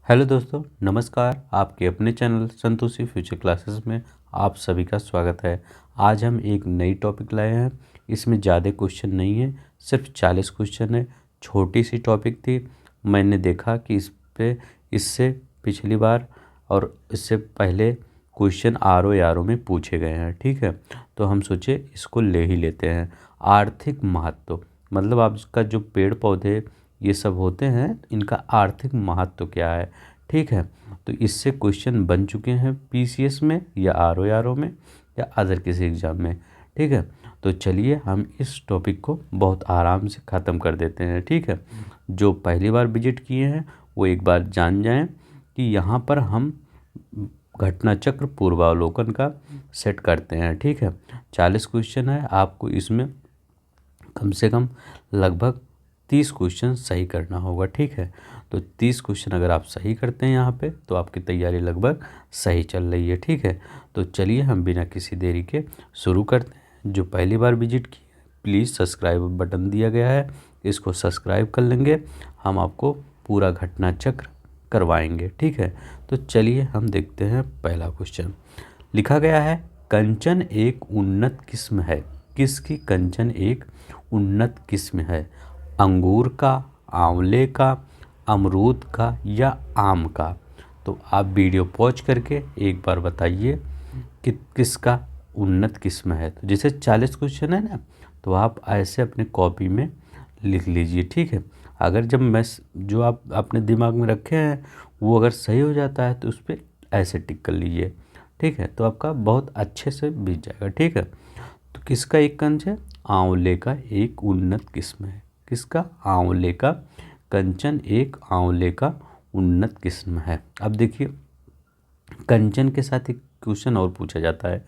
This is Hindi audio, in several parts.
हेलो दोस्तों, नमस्कार। आपके अपने चैनल संतोषी फ्यूचर क्लासेस में आप सभी का स्वागत है। आज हम एक नई टॉपिक लाए हैं। इसमें ज़्यादा क्वेश्चन नहीं है, सिर्फ 40 क्वेश्चन है। छोटी सी टॉपिक थी। मैंने देखा कि इससे पिछली बार और इससे पहले क्वेश्चन आर ओ में पूछे गए हैं। ठीक है, तो हम सोचे इसको ले ही लेते हैं। आर्थिक महत्व मतलब आपका जो पेड़ पौधे ये सब होते हैं, इनका आर्थिक महत्व क्या है। ठीक है, तो इससे क्वेश्चन बन चुके हैं पीसीएस में या आर ओ में या अदर किसी एग्ज़ाम में। ठीक है, तो चलिए हम इस टॉपिक को बहुत आराम से ख़त्म कर देते हैं। ठीक है, जो पहली बार विजिट किए हैं वो एक बार जान जाएं कि यहाँ पर हम घटना चक्र पूर्वावलोकन का सेट करते हैं। ठीक है, 40 क्वेश्चन है। आपको इसमें कम से कम लगभग 30 क्वेश्चन सही करना होगा। ठीक है, तो 30 क्वेश्चन अगर आप सही करते हैं यहाँ पे तो आपकी तैयारी लगभग सही चल रही है। ठीक है, तो चलिए हम बिना किसी देरी के शुरू करते हैं। जो पहली बार विजिट की प्लीज़ सब्सक्राइब बटन दिया गया है, इसको सब्सक्राइब कर लेंगे। हम आपको पूरा घटना चक्र करवाएंगे। ठीक है, तो चलिए हम देखते हैं। पहला क्वेश्चन लिखा गया है, कंचन एक उन्नत किस्म है। किसकी कंचन एक उन्नत किस्म है? अंगूर का, आंवले का, अमरूद का या आम का? तो आप वीडियो पॉज करके एक बार बताइए कि किसका उन्नत किस्म है। तो जैसे 40 क्वेश्चन है ना, तो आप ऐसे अपने कॉपी में लिख लीजिए। ठीक है, अगर जब मैं जो आप अपने दिमाग में रखे हैं वो अगर सही हो जाता है तो उस पर ऐसे टिक कर लीजिए। ठीक है, तो आपका बहुत अच्छे से बीत जाएगा। ठीक है, तो किसका एक कंच है? आंवले का एक उन्नत किस्म है। किसका? आंवले का। कंचन एक आंवले का उन्नत किस्म है। अब देखिए, कंचन के साथ एक क्वेश्चन और पूछा जाता है,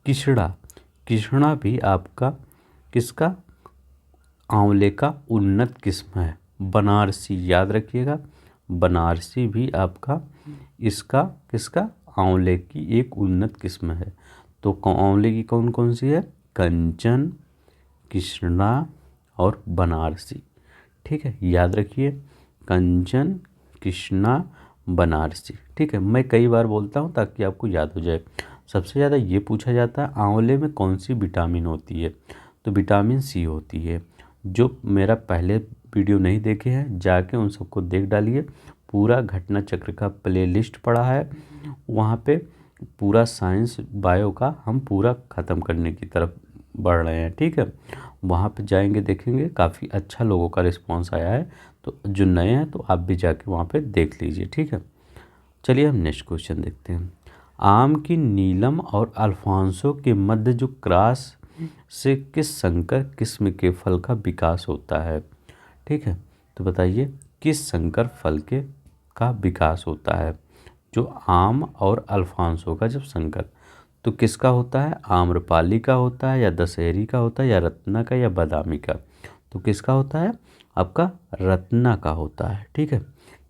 किशड़ा। किशड़ा भी आपका किसका? आंवले का उन्नत किस्म है। बनारसी, याद रखिएगा, बनारसी भी आपका इसका किसका? आंवले की एक उन्नत किस्म है। तो आंवले की कौन कौन सी है? कंचन, कृष्णा और बनारसी। ठीक है, याद रखिए, कंचन, कृष्णा, बनारसी। ठीक है, मैं कई बार बोलता हूँ ताकि आपको याद हो जाए। सबसे ज़्यादा ये पूछा जाता है, आंवले में कौन सी विटामिन होती है? तो विटामिन सी होती है। जो मेरा पहले वीडियो नहीं देखे हैं जाके उन सबको देख डालिए। पूरा घटना चक्र का प्लेलिस्ट पड़ा है वहाँ पे। पूरा साइंस बायो का हम पूरा ख़त्म करने की तरफ बढ़ रहे हैं। ठीक है, वहाँ पे जाएंगे, देखेंगे, काफ़ी अच्छा लोगों का रिस्पांस आया है। तो जो नए हैं तो आप भी जाके वहाँ पे देख लीजिए। ठीक है, चलिए हम नेक्स्ट क्वेश्चन देखते हैं। आम की नीलम और अल्फांसो के मध्य जो क्रॉस से किस संकर किस्म के फल का विकास होता है? ठीक है, तो बताइए किस संकर फल के का विकास होता है? जो आम और अल्फांसो का जब संकर, तो किसका होता है? आम्रपाली का होता है या दशहरी का होता है या रत्ना का या बादामी का? तो किसका होता है? आपका रत्ना का होता है। ठीक है,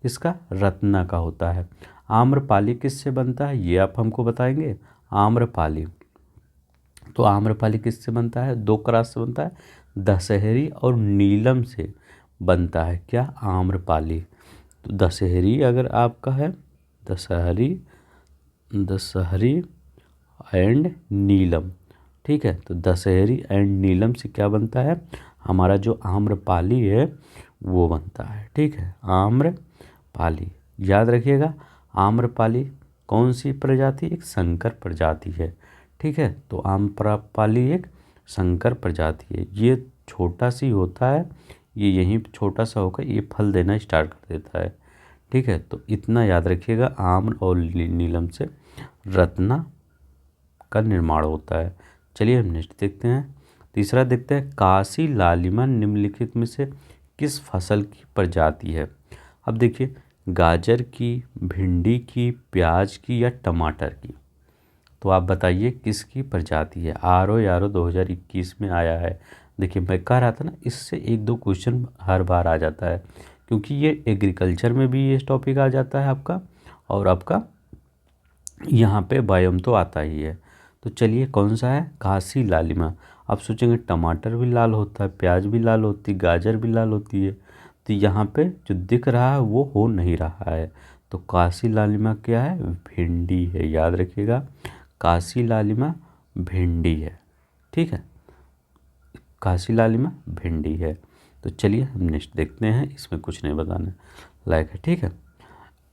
किसका? रत्ना का होता है। आम्रपाली किससे बनता है ये आप हमको बताएंगे। आम्रपाली, तो आम्रपाली किससे बनता है? दो क्रॉस से बनता है, दशहरी और नीलम से बनता है। क्या? आम्रपाली। तो दशहरी अगर आपका है, दशहरी, दशहरी एंड नीलम। ठीक है, तो दशहरी एंड नीलम से क्या बनता है? हमारा जो आम्रपाली है वो बनता है। ठीक है, आम्रपाली, याद रखिएगा। आम्रपाली कौन सी प्रजाति? एक संकर प्रजाति है। ठीक है, तो आम्रपाली एक संकर प्रजाति है। ये छोटा सी होता है, ये यहीं छोटा सा होकर ये फल देना स्टार्ट कर देता है। ठीक है, तो इतना याद रखिएगा, आम्र और नीलम से रत्ना का निर्माण होता है। चलिए हम नेक्स्ट देखते हैं। तीसरा देखते हैं, काशी लालिमा निम्नलिखित में से किस फसल की प्रजाति है? अब देखिए, गाजर की, भिंडी की, प्याज की या टमाटर की? तो आप बताइए किसकी प्रजाति है? आर ओ 2021 में आया है। देखिए, मैं कह रहा था ना, इससे एक दो क्वेश्चन हर बार आ जाता है, क्योंकि ये एग्रीकल्चर में भी ये टॉपिक आ जाता है आपका, और आपका यहाँ पे बायोम तो आता ही है। तो चलिए, कौन सा है? घासी लालिमा। आप सोचेंगे टमाटर भी लाल होता है, प्याज भी लाल होती है, गाजर भी लाल होती है, तो यहाँ पे जो दिख रहा है वो हो नहीं रहा है। तो काशी लालिमा क्या है? भिंडी है, याद रखिएगा, काशी लालिमा भिंडी है। ठीक है, काशी लालिमा भिंडी है। तो चलिए हम नेक्स्ट देखते हैं, इसमें कुछ नहीं बताने लायक है। ठीक है,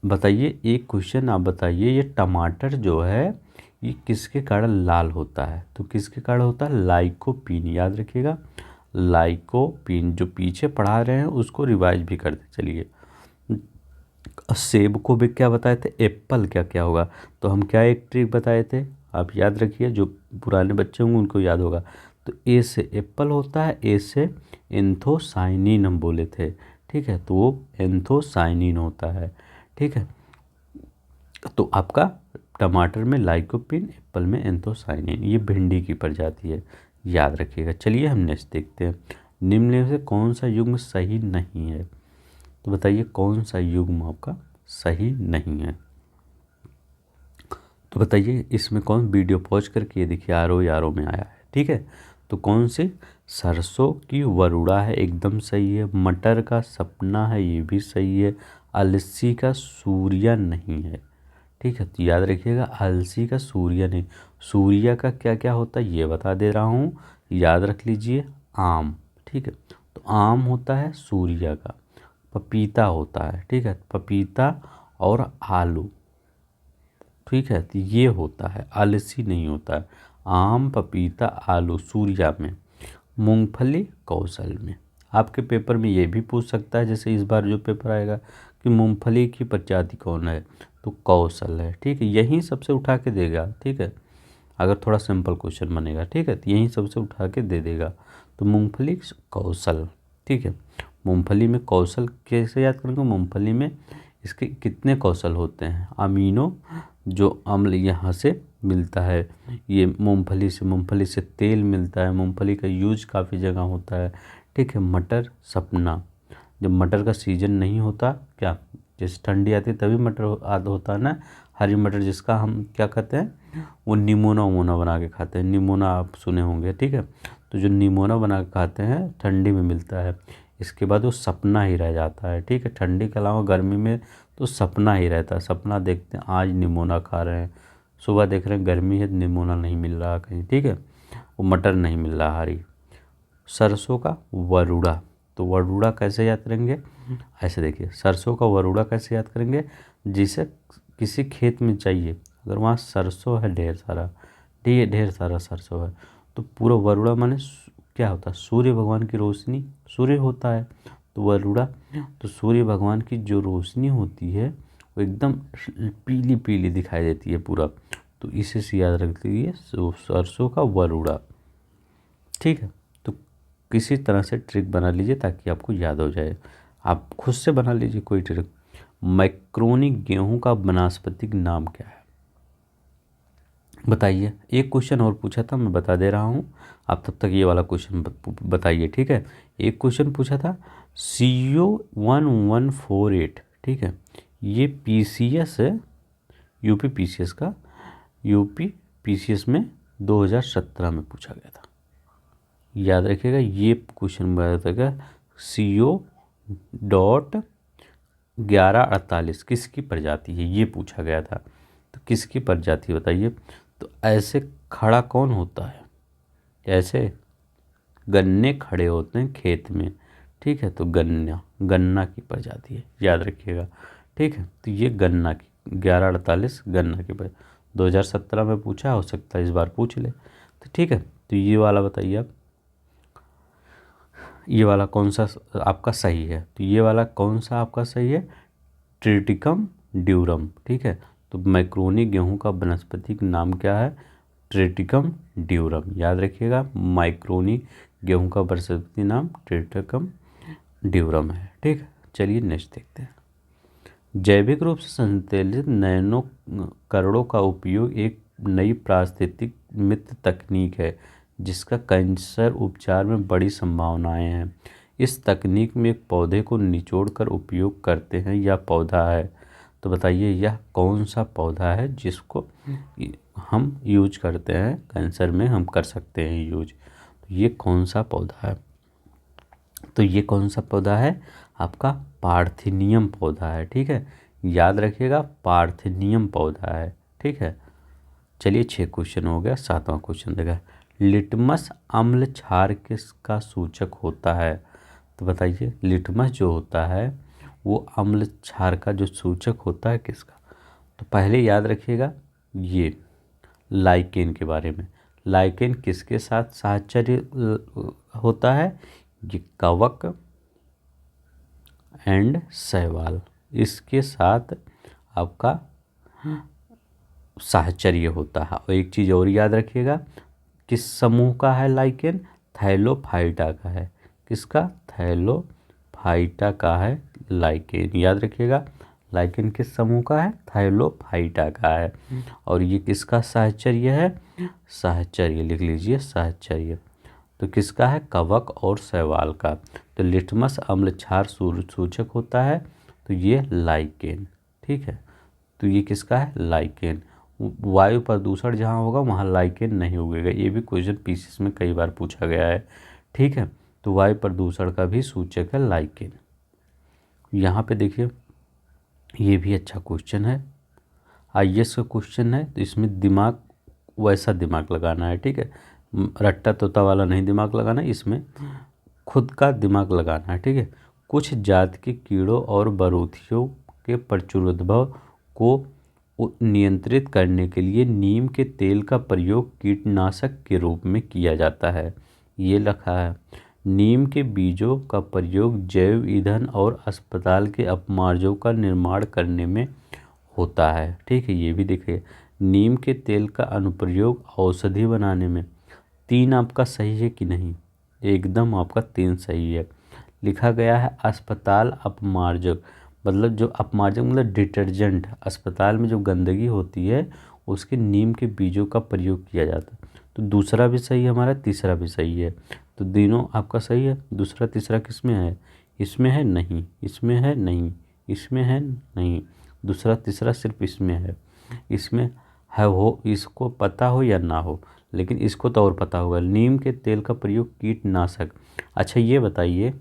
बताइए एक क्वेश्चन आप बताइए, ये टमाटर जो है ये किसके कारण लाल होता है? तो किसके कारण होता है? लाइकोपीन, याद रखिएगा, लाइकोपीन। जो पीछे पढ़ा रहे हैं उसको रिवाइज भी करते चलिए। सेब को भी क्या बताए थे? एप्पल क्या क्या होगा? तो हम क्या एक ट्रिक बताए थे, आप याद रखिए, जो पुराने बच्चे होंगे उनको याद होगा। तो ए से एप्पल होता है, ए से एंथोसाइनिन हम बोले थे। ठीक है, तो वो एंथोसाइनिन होता है। ठीक है, तो आपका टमाटर में लाइकोपीन, एप्पल में एंथोसाइनिन, ये भिंडी की प्रजाति है, याद रखिएगा। चलिए हम नेक्स्ट देखते हैं, निम्न में से कौन सा युग्म सही नहीं है? तो बताइए कौन सा युग्म आपका सही नहीं है? तो बताइए इसमें कौन, वीडियो पॉज करके ये देखिए, आरो में आया है। ठीक है, तो कौन सी? सरसों की वरुड़ा है, एकदम सही है। मटर का सपना है, ये भी सही है। अलसी का सूर्या नहीं है। ठीक है, तो याद रखिएगा, अलसी का सूर्या नहीं। सूर्या का क्या क्या होता है ये बता दे रहा हूँ, याद रख लीजिए। आम, ठीक है, तो आम होता है सूर्या का। पपीता होता है, ठीक है, पपीता और आलू, ठीक है, तो ये होता है, अलसी नहीं होता है। आम, पपीता, आलू सूर्या में। मूंगफली कौशल में। आपके पेपर में ये भी पूछ सकता है, जैसे इस बार जो पेपर आएगा कि मूंगफली की प्रजाति कौन है? तो कौशल है। ठीक है, यहीं सबसे उठा के देगा। ठीक है, अगर थोड़ा सिंपल क्वेश्चन बनेगा, ठीक है, तो यहीं सबसे उठा के दे देगा। तो मूंगफली कौशल। ठीक है, मूंगफली में कौशल कैसे याद करेंगे? मूंगफली में इसके कितने कौशल होते हैं? अमीनो जो अम्ल यहाँ से मिलता है, ये मूंगफली से तेल मिलता है। मूंगफली का यूज काफ़ी जगह होता है। ठीक है, मटर सपना, जब मटर का सीजन नहीं होता, क्या जैसे ठंडी आती है तभी मटर आद होता है ना, हरी मटर, जिसका हम क्या कहते हैं, वो निमोना उमोना बना के खाते हैं। निमोना आप सुने होंगे। ठीक है, तो जो निमोना बना के खाते हैं ठंडी में मिलता है। इसके बाद वो सपना ही रह जाता है। ठीक है, ठंडी के अलावा गर्मी में तो सपना ही रहता है। सपना देखते हैं, आज निमोना खा रहे हैं, सुबह देख रहे हैं गर्मी है, निमोना नहीं मिल रहा कहीं। ठीक है, वो मटर नहीं मिल रहा हरी। सरसों का वरुड़ा, तो वरुड़ा कैसे याद करेंगे? ऐसे देखिए, सरसों का वरुड़ा कैसे याद करेंगे? जिसे किसी खेत में चाहिए, अगर वहाँ सरसों है ढेर सारा, ढेर सारा सरसों है, तो पूरा वरुड़ा माने क्या होता है? सूर्य भगवान की रोशनी, सूर्य होता है तो वरुड़ा। तो सूर्य भगवान की जो रोशनी होती है वो एकदम पीली पीली दिखाई देती है पूरा, तो इसे से याद रख लीजिए, सरसों का वरुड़ा। ठीक है, तो किसी तरह से ट्रिक बना लीजिए ताकि आपको याद हो जाए। आप खुद से बना लीजिए कोई ट्रिक। मैक्रोनी गेहूं का वानस्पतिक नाम क्या है? बताइए। एक क्वेश्चन और पूछा था, मैं बता दे रहा हूँ, आप तब तक ये वाला क्वेश्चन बताइए। ठीक है, एक क्वेश्चन पूछा था CO1148, ठीक है, ये PCS है, यूपी PCS का, यूपी PCS में 2017 में पूछा गया था। याद रखिएगा, ये क्वेश्चन बताएगा CO.1148 किसकी प्रजाति है, ये पूछा गया था। तो किसकी प्रजाति बताइए? तो ऐसे खड़ा कौन होता है? ऐसे गन्ने खड़े होते हैं खेत में। ठीक है, तो गन्ना की प्रजाति है, याद रखिएगा। ठीक है, तो ये गन्ना की 1148 गन्ना की प्रजाति 2017 में पूछा, हो सकता है इस बार पूछ ले। तो ठीक है, तो ये वाला बताइए आप, ये वाला कौन सा आपका सही है? तो ये वाला कौन सा आपका सही है? Triticum durum. ठीक है, तो मैक्रोनी गेहूं का वानस्पतिक नाम क्या है? ट्रिटिकम ड्यूरम, याद रखिएगा, माइक्रोनी गेहूं का वानस्पतिक नाम ट्रिटिकम ड्यूरम है। ठीक है, चलिए नेक्स्ट देखते हैं। जैविक रूप से संश्लेषित नैनो कणों का उपयोग एक नई पारिस्थितिक मित्र तकनीक है जिसका कैंसर उपचार में बड़ी संभावनाएं हैं। इस तकनीक में एक पौधे को निचोड़कर उपयोग करते हैं, यह पौधा है। तो बताइए यह कौन सा पौधा है जिसको हम यूज करते हैं, कैंसर में हम कर सकते हैं यूज? तो ये कौन सा पौधा है? तो ये कौन सा पौधा है? आपका पार्थिनियम पौधा है। ठीक है, याद रखिएगा, पार्थेनियम पौधा है। ठीक है, चलिए 6 क्वेश्चन हो गया। 7वां क्वेश्चन देखा, लिटमस अम्ल क्षार किसका सूचक होता है? तो बताइए, लिटमस जो होता है वो अम्ल क्षार का जो सूचक होता है किसका? तो पहले याद रखिएगा ये लाइकेन के बारे में। लाइकेन किसके साथ साहचर्य होता है? ये कवक एंड शैवाल, इसके साथ आपका साहचर्य होता है। और एक चीज़ और याद रखिएगा, किस समूह का है लाइकेन? थैलोफाइटा का है। किसका? थैलोफाइटा का है लाइकेन। याद रखिएगा, लाइकेन किस समूह का है? थैलोफाइटा का है। और ये किसका साहचर्य है? साहचर्य लिख लीजिए, साहचर्य तो किसका है? कवक और शैवाल का। तो लिटमस अम्ल क्षार सूचक होता है तो ये लाइकेन। ठीक है, तो ये किसका है? लाइकेन। वायु प्रदूषण जहाँ होगा वहाँ लाइकेन नहीं उगेगा। ये भी क्वेश्चन पीसीएस में कई बार पूछा गया है। ठीक है, तो वायु प्रदूषण का भी सूचक है लाइकेन। यहाँ पे देखिए, ये भी अच्छा क्वेश्चन है, आईएएस का क्वेश्चन है। तो इसमें दिमाग, वैसा दिमाग लगाना है। ठीक है, रट्टा तोता वाला नहीं दिमाग लगाना, इसमें खुद का दिमाग लगाना है। ठीक है, कुछ जात के कीड़ों और बरूथियों के प्रचुरोद्भव को नियंत्रित करने के लिए नीम के तेल का प्रयोग कीटनाशक के रूप में किया जाता है। ये लिखा है, नीम के बीजों का प्रयोग जैव ईंधन और अस्पताल के अपमार्जों का निर्माण करने में होता है। ठीक है, ये भी देखिए, नीम के तेल का अनुप्रयोग औषधि बनाने में। 3 आपका सही है कि नहीं? एकदम आपका 3 सही है। लिखा गया है अस्पताल अपमार्जक, मतलब जो अपमार्जक मतलब डिटर्जेंट, अस्पताल में जो गंदगी होती है उसके नीम के बीजों का प्रयोग किया जाता है। तो दूसरा भी सही है हमारा, तीसरा भी सही है। तो तीनों आपका सही है। दूसरा तीसरा किस में है? इसमें है नहीं, इसमें है नहीं, इसमें है नहीं। दूसरा तीसरा सिर्फ इसमें है। इसमें है, हो इसको पता हो या ना हो, लेकिन इसको तो और पता होगा। नीम के तेल का प्रयोग कीटनाशक। अच्छा ये बताइए,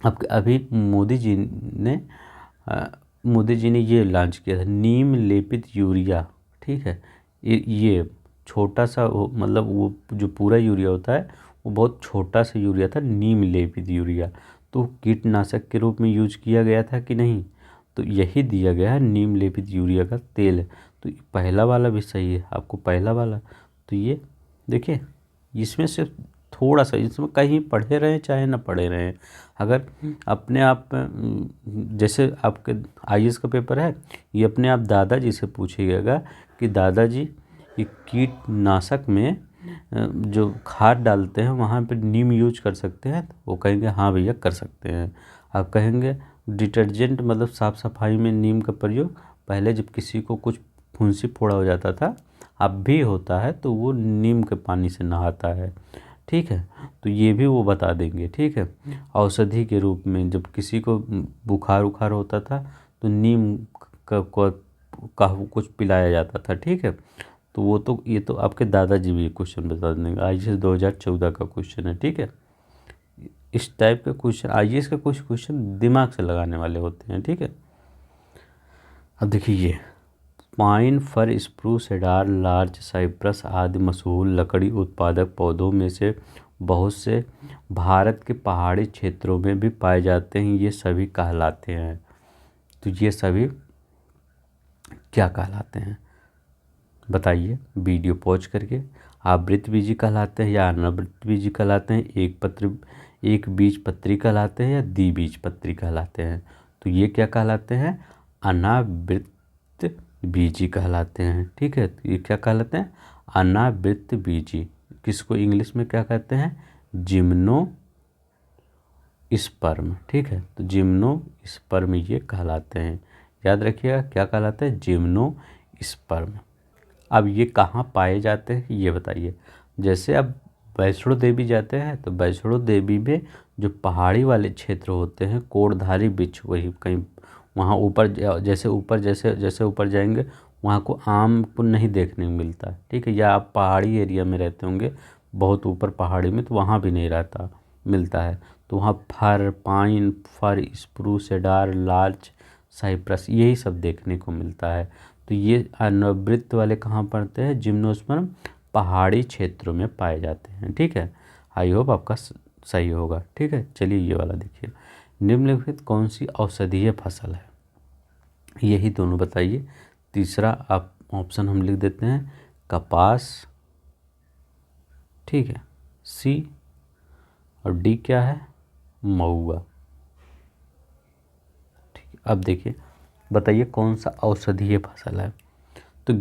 अब अभी मोदी जी ने ये लॉन्च किया था, नीम लेपित यूरिया। ठीक है, ये छोटा सा मतलब वो जो पूरा यूरिया होता है वो बहुत छोटा सा यूरिया था, नीम लेपित यूरिया। तो कीटनाशक के रूप में यूज किया गया था कि नहीं? तो यही दिया गया है, नीम लेपित यूरिया का तेल है। तो पहला वाला भी सही है आपको, पहला वाला। तो ये देखिए, इसमें सिर्फ थोड़ा सा, इसमें कहीं पढ़े रहें चाहे ना पढ़े रहें, अगर अपने आप जैसे आपके आईएएस का पेपर है, ये अपने आप दादाजी से पूछिएगा कि दादाजी ये कीटनाशक में जो खाद डालते हैं वहाँ पे नीम यूज कर सकते हैं? तो वो कहेंगे हाँ भैया कर सकते हैं। आप कहेंगे डिटर्जेंट मतलब साफ़ सफाई में नीम का प्रयोग, पहले जब किसी को कुछ फुंसी फोड़ा हो जाता था, अब भी होता है, तो वो नीम के पानी से नहाता है। ठीक है, तो ये भी वो बता देंगे। ठीक है, औषधि के रूप में जब किसी को बुखार उखार होता था तो नीम का कुछ पिलाया जाता था। ठीक है, तो वो तो ये तो आपके दादाजी भी क्वेश्चन बता देंगे। आईएएस 2014 का क्वेश्चन है। ठीक है, इस टाइप के क्वेश्चन, आईएएस का कुछ क्वेश्चन दिमाग से लगाने वाले होते हैं। ठीक है, अब देखिए ये पाइन, फर, स्प्रूस, सेडार, लार्च, साइप्रस आदि मशहूर लकड़ी उत्पादक पौधों में से बहुत से भारत के पहाड़ी क्षेत्रों में भी पाए जाते हैं। ये सभी कहलाते हैं, तो ये सभी क्या कहलाते हैं बताइए वीडियो पॉज करके। आवृतबीजी कहलाते हैं या अनावृतबीजी कहलाते हैं? एक बीजपत्री कहलाते हैं या द्विबीजपत्री कहलाते हैं? तो ये क्या कहलाते हैं? अनावृतबीजी कहलाते हैं। ठीक है, तो ये क्या कहलाते हैं? अनावृतबीजी। किसको इंग्लिश में क्या कहते हैं? जिम्नोस्पर्म। ठीक है, तो जिम्नोस्पर्म ये कहलाते हैं। याद रखिएगा क्या कहलाते हैं? जिम्नोस्पर्म। अब ये कहाँ पाए जाते हैं ये बताइए। जैसे अब वैष्णो देवी जाते हैं तो वैष्णो देवी में जो पहाड़ी वाले क्षेत्र होते हैं, कोड़धारी वृक्ष, वही कहीं वहाँ ऊपर, जैसे ऊपर जाएंगे वहाँ को आम को नहीं देखने को मिलता है। ठीक है, या आप पहाड़ी एरिया में रहते होंगे बहुत ऊपर पहाड़ी में, तो वहाँ भी नहीं रहता मिलता है। तो वहाँ फर, पाइन, फर, स्प्रूस, सेडार, लार्च, साइप्रस, यही सब देखने को मिलता है। तो ये अनवृत्त वाले कहाँ पड़ते हैं? जिम्नोस्पर्म पहाड़ी क्षेत्रों में पाए जाते हैं। ठीक है, आई होप आपका सही होगा। ठीक है, चलिए ये वाला देखिए, निम्नलिखित कौन सी औषधीय फसल है? यही दोनों बताइए। तीसरा आप ऑप्शन हम लिख देते हैं कपास, ठीक है, सी, और डी क्या है? महुआ। ठीक है, अब देखिए बताइए कौन सा औषधीय फसल है? तो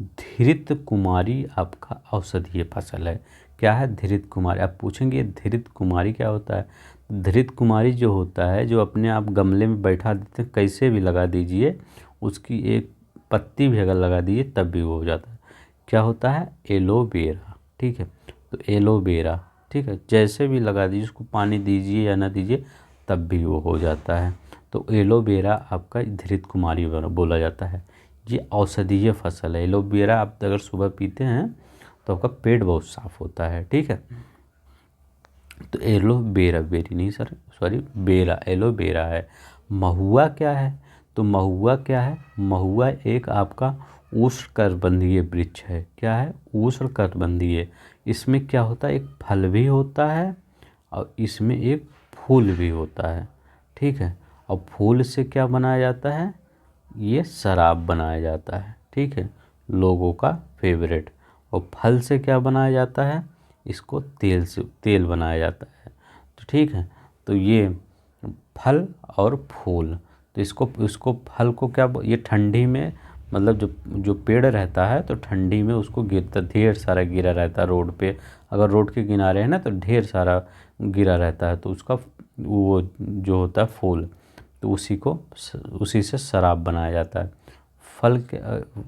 धृत कुमारी आपका औषधीय फसल है। क्या है? धृत कुमारी। आप पूछेंगे धृत कुमारी क्या होता है? धृत कुमारी जो होता है, जो अपने आप गमले में बैठा देते हैं, कैसे भी लगा दीजिए, उसकी एक पत्ती भी अगर लगा दीजिए तब भी वो हो जाता है। क्या होता है? एलोवेरा। ठीक है, तो एलोवेरा, ठीक है, जैसे भी लगा दीजिए, उसको पानी दीजिए या ना दीजिए तब भी वो हो जाता है। तो एलोवेरा आपका धृत कुमारी बोला जाता है। ये औषधीय फसल है। एलोवेरा आप अगर सुबह पीते हैं तो आपका पेट बहुत साफ होता है। ठीक है, तो एलोवेरा, बेरी नहीं सर, सॉरी, बेरा, एलोवेरा है। महुआ क्या है? तो महुआ क्या है? महुआ एक आपका उष्णकटिबंधीय वृक्ष है। क्या है? उष्णकटिबंधीय। इसमें क्या होता है? एक फल भी होता है और इसमें एक फूल भी होता है। ठीक है, और फूल से क्या बनाया जाता है? ये शराब बनाया जाता है। ठीक है, लोगों का फेवरेट। और फल से क्या बनाया जाता है? इसको तेल बनाया जाता है। तो ठीक है, तो ये फल और फूल, तो इसको फल को क्या ये ठंडी में, मतलब जो जो पेड़ रहता है तो ठंडी में उसको गिरता, ढेर सारा गिरा रहता है रोड पे। अगर रोड के किनारे है ना तो ढेर सारा गिरा रहता है, तो उसका वो जो होता है फूल, तो उसी से शराब बनाया जाता है। फल के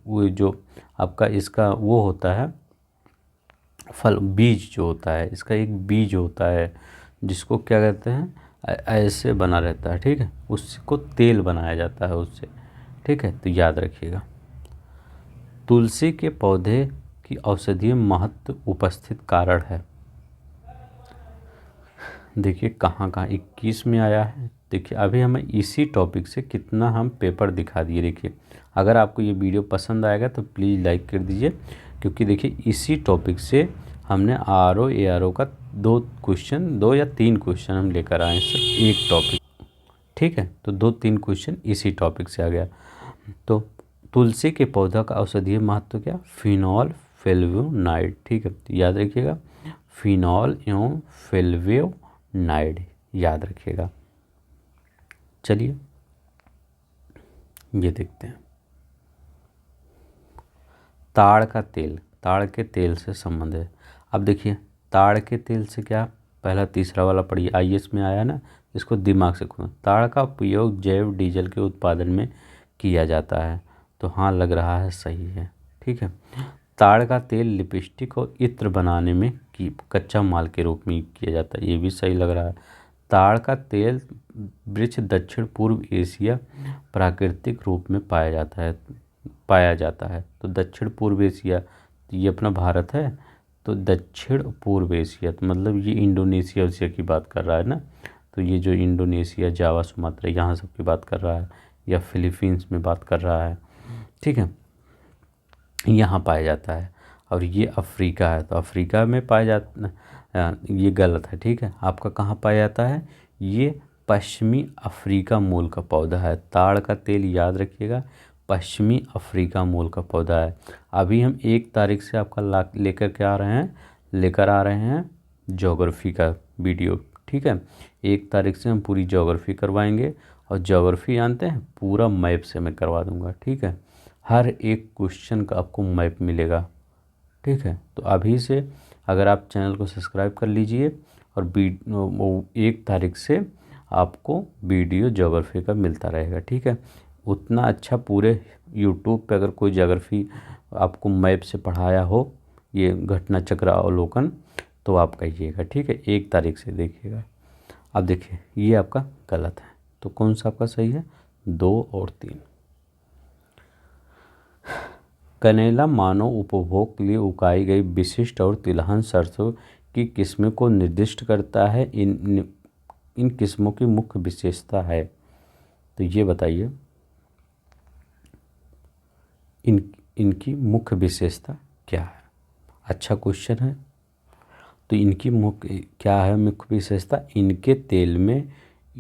वो जो आपका इसका वो होता है फल, बीज जो होता है इसका, एक बीज होता है जिसको क्या कहते हैं, ऐसे बना रहता है। ठीक है, उसको तेल बनाया जाता है उससे। ठीक है, तो याद रखिएगा। तुलसी के पौधे की औषधीय महत्व उपस्थित कारण है। देखिए कहाँ कहाँ 21 में आया है। देखिए अभी हमें इसी टॉपिक से कितना हम पेपर दिखा दिए। देखिए अगर आपको ये वीडियो पसंद आएगा तो प्लीज़ लाइक कर दीजिए, क्योंकि देखिए इसी टॉपिक से हमने RO ARO का 2 या 3 क्वेश्चन हम लेकर आए हैं सिर्फ एक टॉपिक। ठीक है, तो 2-3 क्वेश्चन इसी टॉपिक से आ गया। तो तुलसी के पौधा का औषधीय महत्व क्या? Phenol flavonoid. ठीक है, तो याद रखिएगा, फिनॉल एवं फ्लेवोनाइड याद रखिएगा। चलिए ये देखते हैं, ताड़ का तेल, ताड़ के तेल से संबंध है। अब देखिए ताड़ के तेल से क्या, पहला तीसरा वाला पढ़िए, IAS में आया ना, इसको दिमाग से खोना। ताड़ का उपयोग जैव डीजल के उत्पादन में किया जाता है। तो हाँ, लग रहा है सही है। ठीक है, ताड़ का तेल लिपस्टिक और इत्र बनाने में कच्चा माल के रूप में किया जाता है, ये भी सही लग रहा है। ताड़ का तेल वृक्ष दक्षिण पूर्व एशिया प्राकृतिक रूप में पाया जाता है। तो दक्षिण पूर्व एशिया, तो ये अपना भारत है, तो दक्षिण पूर्व एशिया तो मतलब ये इंडोनेशिया एशिया की बात कर रहा है ना, तो ये जो इंडोनेशिया, जावा, सुमात्रा, यहाँ सब की बात कर रहा है, या फिलीपींस में बात कर रहा है। ठीक है, यहाँ पाया जाता है। और ये अफ्रीका है, तो अफ्रीका में पाया जाता, ये गलत है। ठीक है, आपका कहाँ पाया जाता है? ये पश्चिमी अफ्रीका मूल का पौधा है। ताड़ का तेल याद रखिएगा, पश्चिमी अफ्रीका मूल का पौधा है। अभी हम 1 तारीख से आपका लेकर आ रहे हैं ज्योग्राफी का वीडियो। ठीक है, 1 तारीख से हम पूरी ज्योग्राफी करवाएंगे, और ज्योग्राफी जानते हैं पूरा मैप से मैं करवा दूंगा। ठीक है, हर एक क्वेश्चन का आपको मैप मिलेगा। ठीक है, तो अभी से अगर आप चैनल को सब्सक्राइब कर लीजिए, और 1 तारीख से आपको वीडियो ज्योग्राफी का मिलता रहेगा। ठीक है, उतना अच्छा पूरे यूट्यूब पे अगर कोई ज्योग्राफी आपको मैप से पढ़ाया हो, ये घटना चक्र अवलोकन, तो आप कहिएगा। ठीक है, 1 तारीख से देखिएगा। अब देखिए ये आपका गलत है, तो कौन सा आपका सही है? 2 और 3। कनेला मानव उपभोग के लिए उगाई गई विशिष्ट और तिलहन सरसों की किस्मों को निर्दिष्ट करता है। इन किस्मों की मुख्य विशेषता है, तो ये बताइए। इनकी मुख्य विशेषता क्या है? अच्छा क्वेश्चन है। तो इनकी मुख्य क्या है मुख्य विशेषता? इनके तेल में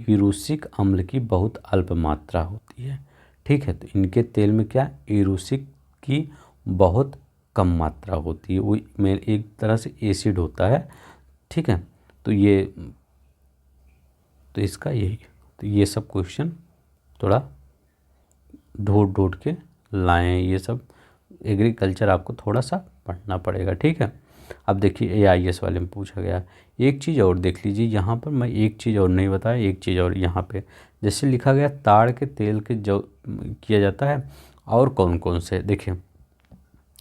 यूरुसिक अम्ल की बहुत अल्प मात्रा होती है। ठीक है, तो इनके तेल में क्या, यूरुसिक की बहुत कम मात्रा होती है, वो में एक तरह से एसिड होता है। ठीक है, तो इसका यही, तो ये सब क्वेश्चन थोड़ा ढूंढ ढूंढ के लाएं, ये सब एग्रीकल्चर आपको थोड़ा सा पढ़ना पड़ेगा। ठीक है, अब देखिए AIS वाले में पूछा गया। एक चीज़ और देख लीजिए, यहाँ पर मैं एक चीज़ और नहीं बताया, एक चीज़ और यहाँ पे जैसे लिखा गया ताड़ के तेल के जो किया जाता है, और कौन कौन से, देखिए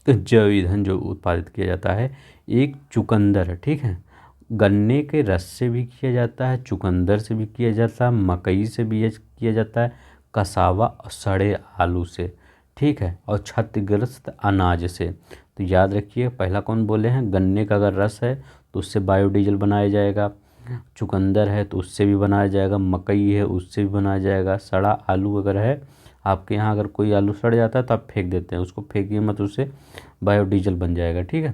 जैव ईंधन जो उत्पादित किया जाता है, एक चुकंदर है। ठीक है, गन्ने के रस से भी किया जाता है, चुकंदर से भी किया जाता है, मकई से भी ये किया जाता है, कसावा और सड़े आलू से। ठीक है, और क्षतिग्रस्त अनाज से। तो याद रखिए, पहला कौन बोले हैं, गन्ने का अगर रस है तो उससे बायोडीजल बनाया जाएगा, चुकंदर है तो उससे भी बनाया जाएगा, मकई है उससे भी बनाया जाएगा, सड़ा आलू अगर है आपके यहाँ, अगर कोई आलू सड़ जाता है तो आप फेंक देते हैं, उसको फेंकिए मत, उससे बायोडीजल बन जाएगा। ठीक है,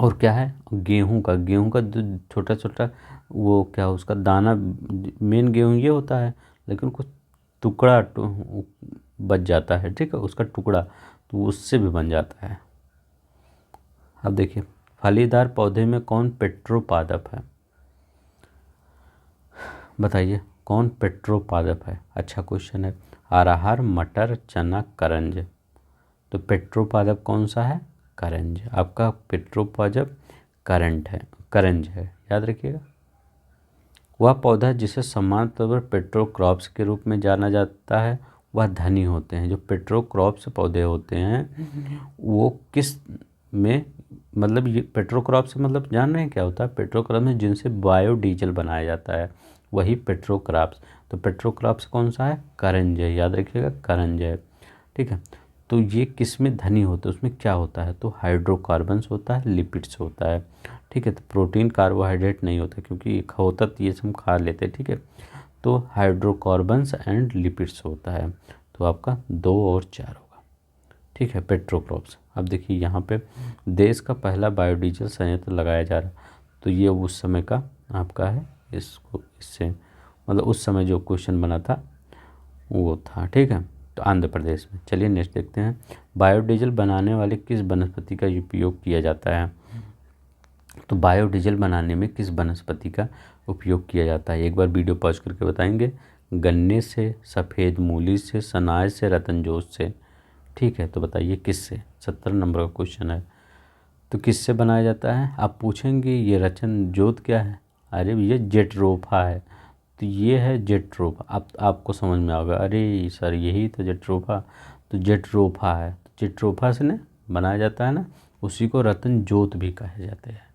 और क्या है, गेहूं का जो छोटा छोटा वो क्या उसका दाना, मेन गेहूं ये होता है, लेकिन कुछ टुकड़ा बच जाता है। ठीक है, उसका टुकड़ा, तो उससे भी बन जाता है। अब देखिए, फलीदार पौधे में कौन पेट्रोपादप है? बताइए कौन पेट्रोपादप है? अच्छा क्वेश्चन है। अरहर, मटर, चना, करंज। तो पेट्रोपादप कौन सा है? करंज। आपका पेट्रोपादप करंट है, करंज है, याद रखिएगा। वह पौधा जिसे सामान्य तौर पर पेट्रोक्रॉप्स के रूप में जाना जाता है, वह धनी होते हैं। जो पेट्रोक्रॉप्स पौधे होते हैं वो किस में, मतलब ये पेट्रोक्रॉप्स मतलब जान रहे हैं क्या होता है? पेट्रोक्रॉप्स में जिनसे बायोडीजल बनाया जाता है, वही पेट्रोक्रॉप्स। तो पेट्रोक्रॉप्स कौन सा है? करंज है, याद रखिएगा, करंज है। ठीक है, तो ये किस में धनी होते हैं, उसमें क्या होता है? तो हाइड्रोकार्बन्स होता है, लिपिड्स होता है। ठीक है, तो प्रोटीन कार्बोहाइड्रेट नहीं होता, क्योंकि होता तो ये सब खा लेते हैं। ठीक है, तो हाइड्रोकार्बन्स एंड लिपिड्स होता है। तो आपका 2 और 4 होगा। ठीक है, पेट्रोक्रॉप्स। अब देखिए यहाँ पे देश का पहला बायोडीजल संयंत्र लगाया जा रहा, तो ये उस समय का आपका है, इसको इससे मतलब उस समय जो क्वेश्चन बना था वो था। ठीक है, तो आंध्र प्रदेश में। चलिए नेक्स्ट देखते हैं, बायोडीजल बनाने वाले किस वनस्पति का उपयोग किया जाता है? तो बायोडीजल बनाने में किस वनस्पति का उपयोग किया जाता है? एक बार वीडियो पॉज करके बताएंगे। गन्ने से, सफ़ेद मूली से, सनाज से, रतनजोत से। ठीक है, तो बताइए किससे? 17 नंबर का क्वेश्चन है। तो किससे बनाया जाता है? आप पूछेंगे ये रतनजोत क्या है? अरे ये जेट्रोफा है, तो ये है जेट्रोफा। आपको समझ में आएगा, अरे सर यही तो जेट्रोफा, तो जेट्रोफा है, तो जेट्रोफा से ना बनाया जाता है ना, उसी को रतनजोत भी कहे जाते हैं।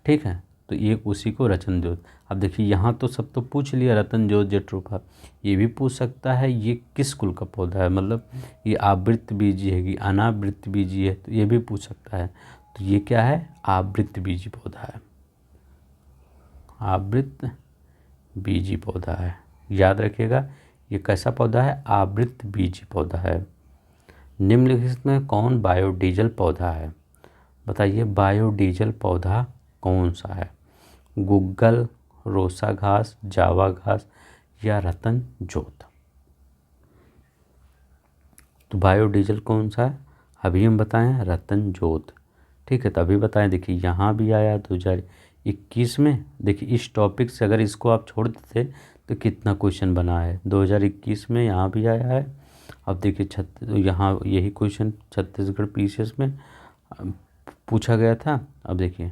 ठीक है, तो ये उसी को रतनजोत। अब देखिए यहाँ तो सब तो पूछ लिया, रतनजोत, जेट्रोफा। ये भी पूछ सकता है ये किस कुल का पौधा है, मतलब ये आवृत्त बीजी है कि अनावृत्त बीजी है, तो ये भी पूछ सकता है। तो ये क्या है? आवृत्त बीजी पौधा है, आवृत्त बीजी पौधा है, याद रखिएगा। ये कैसा पौधा है? आवृत्त बीजी पौधा है। निम्नलिखित में कौन बायोडीजल पौधा है? बताइए बायोडीजल पौधा कौन सा है? गुग्गल, रोसा घास, जावा घास या रतनजोत? तो बायोडीजल कौन सा है? अभी हम बताएं, रतनजोत। ठीक है, तो अभी बताएं, देखिए यहाँ भी आया 2021 में। देखिए इस टॉपिक से अगर इसको आप छोड़ देते तो कितना क्वेश्चन बना है 2021 में, यहाँ भी आया है। अब देखिए यहाँ यही क्वेश्चन छत्तीसगढ़ पीसीएस में पूछा गया था। अब देखिए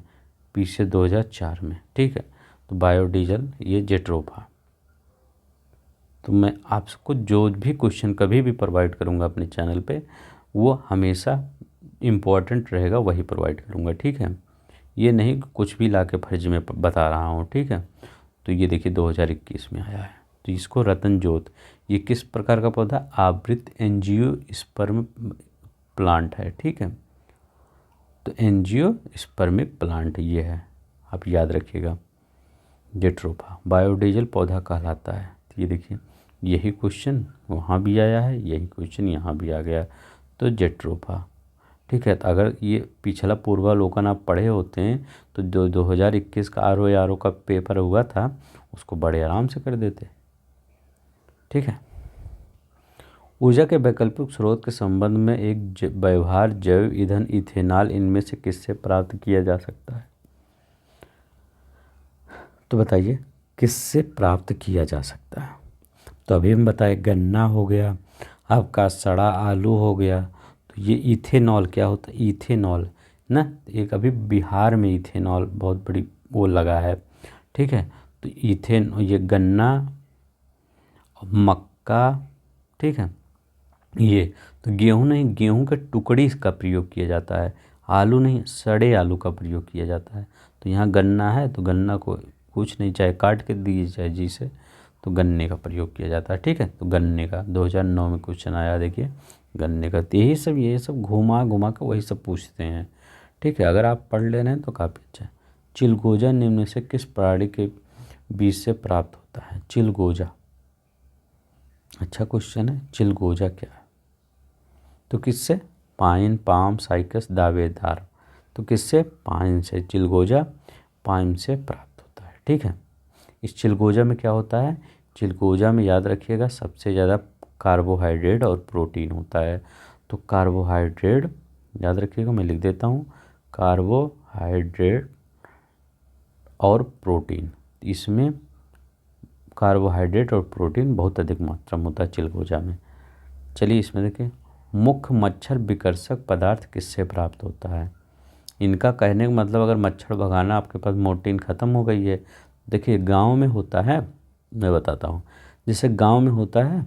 पीसीएस 2004 में। ठीक है, तो बायोडीजल ये जेट्रोफा। तो मैं आप सबको जो भी क्वेश्चन कभी भी प्रोवाइड करूँगा अपने चैनल पे, वो हमेशा इम्पोर्टेंट रहेगा, वही प्रोवाइड करूँगा। ठीक है, ये नहीं कुछ भी ला के फर्ज में बता रहा हूँ। ठीक है, तो ये देखिए 2021 में आया है। तो इसको रतनजोत, ये किस प्रकार का पौधा? आवृत एंजियोस्पर्म प्लांट है। ठीक है, तो एंजियोस्पर्मिक प्लांट ये है, आप याद रखिएगा। जेट्रोफा बायोडीजल पौधा कहलाता है। तो ये देखिए यही क्वेश्चन वहाँ भी आया है, यही क्वेश्चन यहाँ भी आ गया। तो जेट्रोफा। ठीक है, तो अगर ये पिछला पूर्वावलोकन आप पढ़े होते हैं तो जो 2021 का आर का पेपर हुआ था उसको बड़े आराम से कर देते। ठीक है, ऊर्जा के वैकल्पिक स्रोत के संबंध में एक व्यवहार जैव ईंधन इथेनॉल इनमें से किससे प्राप्त किया जा सकता है? तो बताइए किससे प्राप्त किया जा सकता है? तो अभी हम बताए गन्ना हो गया, आपका सड़ा आलू हो गया। तो ये इथेनॉल क्या होता है? इथेनॉल ना, एक अभी बिहार में इथेनॉल बहुत बड़ी वो लगा है। ठीक है, तो इथेन ये गन्ना, मक्का, ठीक है, ये तो गेहूं नहीं, गेहूं के टुकड़ी का प्रयोग किया जाता है। आलू नहीं, सड़े आलू का प्रयोग किया जाता है। तो यहाँ गन्ना है तो गन्ना को कुछ नहीं, चाहे काट के दीजिए चाहे जी से, तो गन्ने का प्रयोग किया जाता है। ठीक है, तो गन्ने का 2009 में क्वेश्चन आया, देखिए गन्ने का। तो यही सब घुमा घुमा कर वही सब पूछते हैं। ठीक है, अगर आप पढ़ ले रहे हैं तो काफ़ी अच्छा है। चिलगोजा निम्न से किस प्राणी के बीज से प्राप्त होता है? चिलगोजा, अच्छा क्वेश्चन है। चिलगोजा क्या है? तो किससे? पाइन, पाम, साइकस, दावेदार। तो किससे? पाइन से। चिलगोजा पाइन से प्राप्त होता है। ठीक है, इस चिलगोजा में क्या होता है? चिलगोजा में याद रखिएगा सबसे ज़्यादा कार्बोहाइड्रेट और प्रोटीन होता है। तो कार्बोहाइड्रेट याद रखिएगा, मैं लिख देता हूँ, कार्बोहाइड्रेट और प्रोटीन। इसमें कार्बोहाइड्रेट और प्रोटीन बहुत अधिक मात्रा में होता है चिलगोजा में। चलिए इसमें देखिए, मुख्य मच्छर विकर्षक पदार्थ किससे प्राप्त होता है? इनका कहने का मतलब अगर मच्छर भगाना आपके पास मोर्टीन ख़त्म हो गई है, देखिए गांव में होता है, मैं बताता हूँ। जैसे गांव में होता है,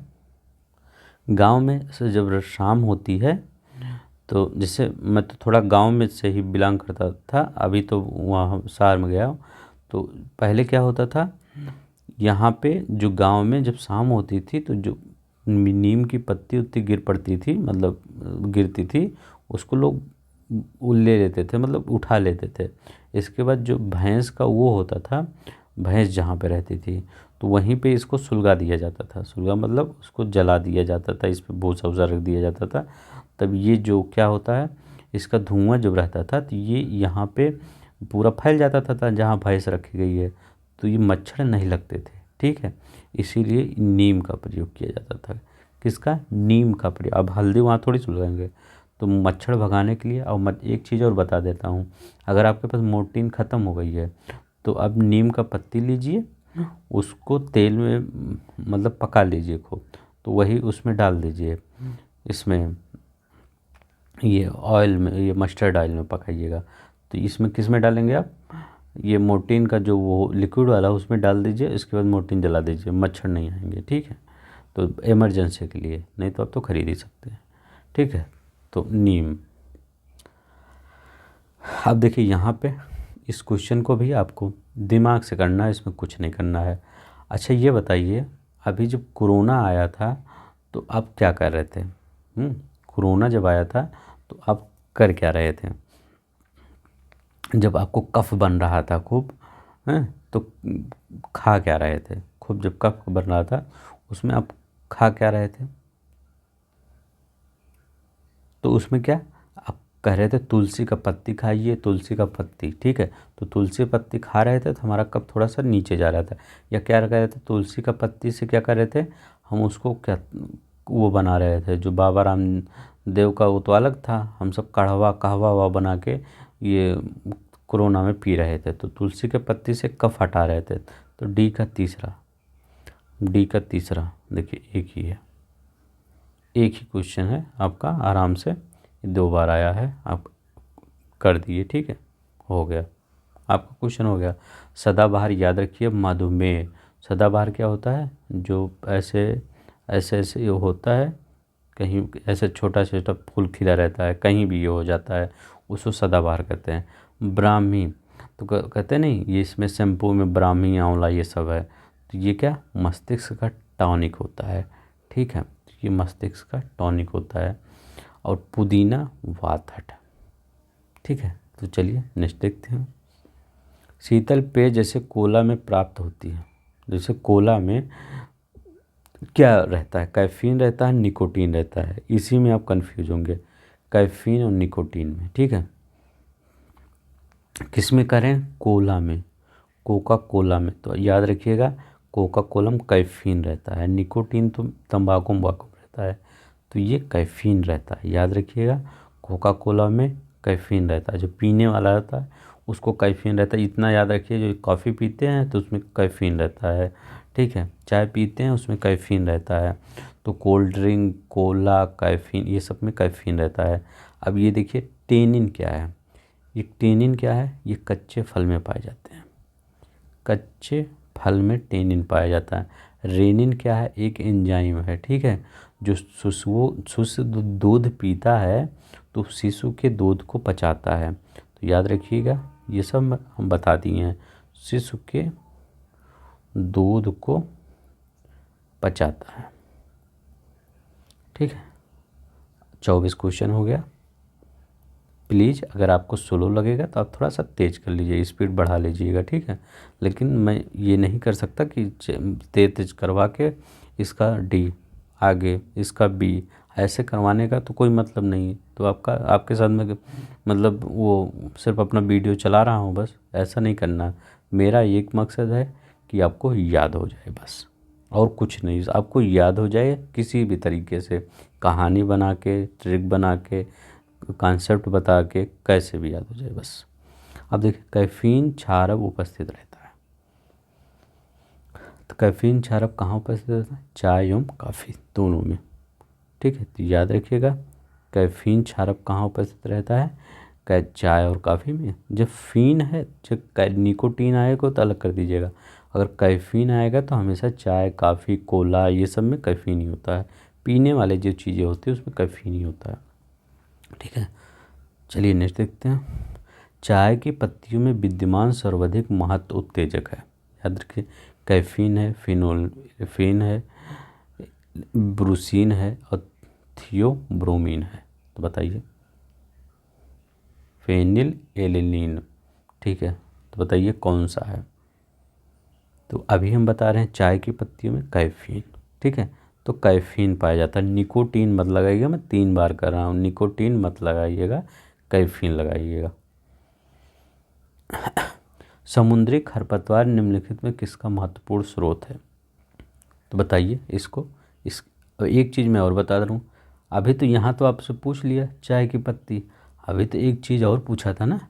गांव में से जब शाम होती है तो जैसे मैं तो थोड़ा गांव में से ही बिलोंग करता था, अभी तो वहाँ शहर में गया हूँ। तो पहले क्या होता था, यहाँ पे जो गांव में जब शाम होती थी तो जो नीम की पत्ती उत्ती गिर पड़ती थी, मतलब गिरती थी, उसको लोग ले लेते थे, मतलब उठा लेते थे। इसके बाद जो भैंस का वो होता था, भैंस जहाँ पे रहती थी तो वहीं पे इसको सुलगा दिया जाता था। सुलगा मतलब उसको जला दिया जाता था, इस पर भूसा वूसा रख दिया जाता था। तब ये जो क्या होता है, इसका धुआं जब रहता था तो ये यहाँ पे पूरा फैल जाता था जहाँ भैंस रखी गई है, तो ये मच्छर नहीं लगते थे। ठीक है, इसीलिए नीम का प्रयोग किया जाता था। किसका? नीम का प्रयोग। अब हल्दी वहाँ थोड़ी सुलगाएंगे, तो मच्छर भगाने के लिए। और एक चीज़ और बता देता हूँ, अगर आपके पास मोर्टीन ख़त्म हो गई है तो अब नीम का पत्ती लीजिए, उसको तेल में मतलब पका लीजिए खूब, तो वही उसमें डाल दीजिए, इसमें ये ऑयल में, ये मस्टर्ड ऑयल में पकाइएगा। तो इसमें किस में डालेंगे आप? ये मोर्टीन का जो वो लिक्विड वाला उसमें डाल दीजिए, इसके बाद मोर्टीन जला दीजिए, मच्छर नहीं आएंगे। ठीक है, तो इमरजेंसी के लिए, नहीं तो आप तो खरीद ही सकते हैं। ठीक है, तो नीम। अब देखिए यहाँ पे इस क्वेश्चन को भी आपको दिमाग से करना है, इसमें कुछ नहीं करना है। अच्छा ये बताइए, अभी जब कोरोना आया था तो आप क्या कर रहे थे? कोरोना जब आया था तो आप कर क्या रहे थे? जब आपको कफ बन रहा था खूब, हैं, तो खा क्या रहे थे? खूब जब कफ बन रहा था उसमें आप खा क्या रहे थे? तो उसमें क्या आप कह रहे थे? तुलसी का पत्ती खाइए, तुलसी का पत्ती। ठीक है, तो तुलसी पत्ती खा रहे थे तो हमारा कफ थोड़ा सा नीचे जा रहा था। या क्या कह रहे थे? तुलसी का पत्ती से क्या कर रहे थे हम? उसको क्या वो बना रहे थे, जो बाबा रामदेव का वो तो अलग था, हम सब कहवा कहवा बना के ये कोरोना में पी रहे थे। तो तुलसी के पत्ती से कफ हटा रहे थे। तो डी का तीसरा देखिए एक ही है, एक ही क्वेश्चन है आपका, आराम से 2 बार आया है, आप कर दिए। ठीक है, हो गया, आपका क्वेश्चन हो गया। सदाबहार याद रखिए, मधुमेह। सदाबहार क्या होता है? जो ऐसे ऐसे ऐसे ये होता है, कहीं ऐसे छोटा छोटा फूल खिला रहता है, कहीं भी ये हो जाता है, उसको सदाबहार कहते हैं। ब्राह्मी, तो कहते हैं नहीं ये इसमें शैम्पू में ब्राह्मी आंवला ये सब है, तो ये क्या मस्तिष्क का टॉनिक होता है। ठीक है, ये मस्तिष्क का टॉनिक होता है। और पुदीना वातहट। ठीक है, तो चलिए नेक्स्ट देखते हैं। शीतल पेय जैसे कोला में प्राप्त होती है, जैसे कोला में क्या रहता है, कैफीन रहता है, निकोटीन रहता है, इसी में आप कंफ्यूज होंगे, कैफीन और निकोटीन में। ठीक है, किस में करें, कोला में, कोका कोला में। तो याद रखिएगा, कोका कोला में कैफीन रहता है, निकोटीन तो तंबाकू वंबाकू रहता है, तो ये कैफीन रहता है, याद रखिएगा। कोका कोला में कैफीन रहता है, जो पीने वाला रहता है उसको कैफीन रहता है, इतना याद रखिए। जो कॉफ़ी पीते हैं तो उसमें कैफीन रहता है, ठीक है, चाय पीते हैं उसमें कैफीन रहता है। तो कोल्ड ड्रिंक, कोला, कैफीन, ये सब में कैफीन रहता है। अब ये देखिए टेनिन क्या है, ये टेनिन क्या है, ये कच्चे फल में पाए जाते हैं, कच्चे फल में टेनिन पाया जाता है। रेनिन क्या है, एक एंजाइम है, ठीक है, जो शिशु दूध पीता है तो शिशु के दूध को पचाता है। तो याद रखिएगा, ये सब हम बता दिए हैं, शिशु के दूध को पचाता है। ठीक है, 24 क्वेश्चन हो गया। प्लीज़ अगर आपको स्लो लगेगा तो आप थोड़ा सा तेज़ कर लीजिए, स्पीड बढ़ा लीजिएगा, ठीक है। लेकिन मैं ये नहीं कर सकता कि तेज तेज करवा के इसका डी आगे, इसका बी, ऐसे करवाने का तो कोई मतलब नहीं है। तो आपके साथ में मतलब वो सिर्फ अपना वीडियो चला रहा हूँ बस, ऐसा नहीं करना। मेरा एक मकसद है कि आपको याद हो जाए बस, और कुछ नहीं, आपको याद हो जाए किसी भी तरीके से, कहानी बना के, ट्रिक बना के, कॉन्सेप्ट बता के, कैसे भी याद हो जाए बस। अब देखिए, कैफीन क्षारक उपस्थित रहता है, तो कैफीन क्षारक कहाँ उपस्थित रहता है, चाय एवं कॉफ़ी दोनों में। ठीक है, तो याद रखिएगा, कैफीन क्षारक कहाँ उपस्थित रहता है, चाय और कॉफ़ी में। जब फीन है, जब निकोटीन आएगा तो अलग कर दीजिएगा, अगर कैफीन आएगा तो हमेशा चाय, कॉफ़ी, कोला, ये सब में कैफीन ही होता है। पीने वाले जो चीज़ें होती है उसमें कैफीन ही होता है। ठीक है, चलिए नेक्स्ट देखते हैं। चाय की पत्तियों में विद्यमान सर्वाधिक महत्व उत्तेजक है, याद रखिए, कैफीन है, फिनोल्फिन है, ब्रूसीन है और थियोब्रोमीन है। तो बताइए, फेनिल एलिनीन, ठीक है, तो बताइए कौन सा है। तो अभी हम बता रहे हैं चाय की पत्तियों में कैफीन, ठीक है, तो कैफीन पाया जाता है। निकोटीन मत लगाइएगा, मैं 3 बार कर रहा हूँ, निकोटीन मत लगाइएगा, कैफीन लगाइएगा। समुद्री खरपतवार निम्नलिखित में किसका महत्वपूर्ण स्रोत है, तो बताइए इसको। इस एक चीज़ मैं और बता रहा हूँ, अभी तो यहाँ तो आपसे पूछ लिया चाय की पत्ती, अभी तो एक चीज़ और पूछा था ना,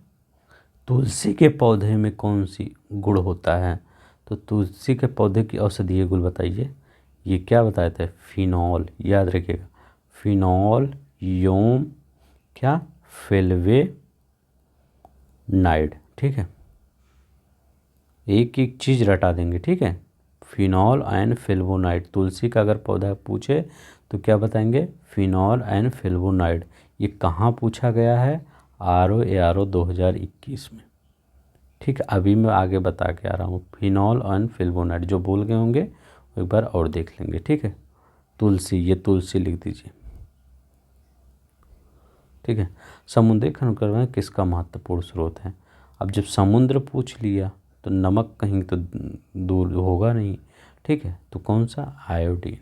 तुलसी के पौधे में कौन सी गुण होता है, तो तुलसी के पौधे की औषधीय गुण बताइए। ये क्या बताए थे, फिनॉल, याद रखिएगा, फिनॉल योम क्या, फ्लेवोनाइड, ठीक है, एक एक चीज़ रटा देंगे, ठीक है। फिनॉल एंड फ्लेवोनाइड, तुलसी का अगर पौधा पूछे तो क्या बताएंगे, फिनॉल एंड फ्लेवोनाइड। ये कहाँ पूछा गया है, ROARO 2021 में, ठीक है। अभी मैं आगे बता के आ रहा हूँ, फिनॉल एंड फ्लेवोनाइड, जो भूल गए होंगे एक बार और देख लेंगे, ठीक है। तुलसी, ये तुलसी लिख दीजिए, ठीक है। समुद्री खनिज किसका महत्वपूर्ण स्रोत है, अब जब समुद्र पूछ लिया तो नमक कहीं तो दूर होगा नहीं, ठीक है, तो कौन सा, आयोडीन।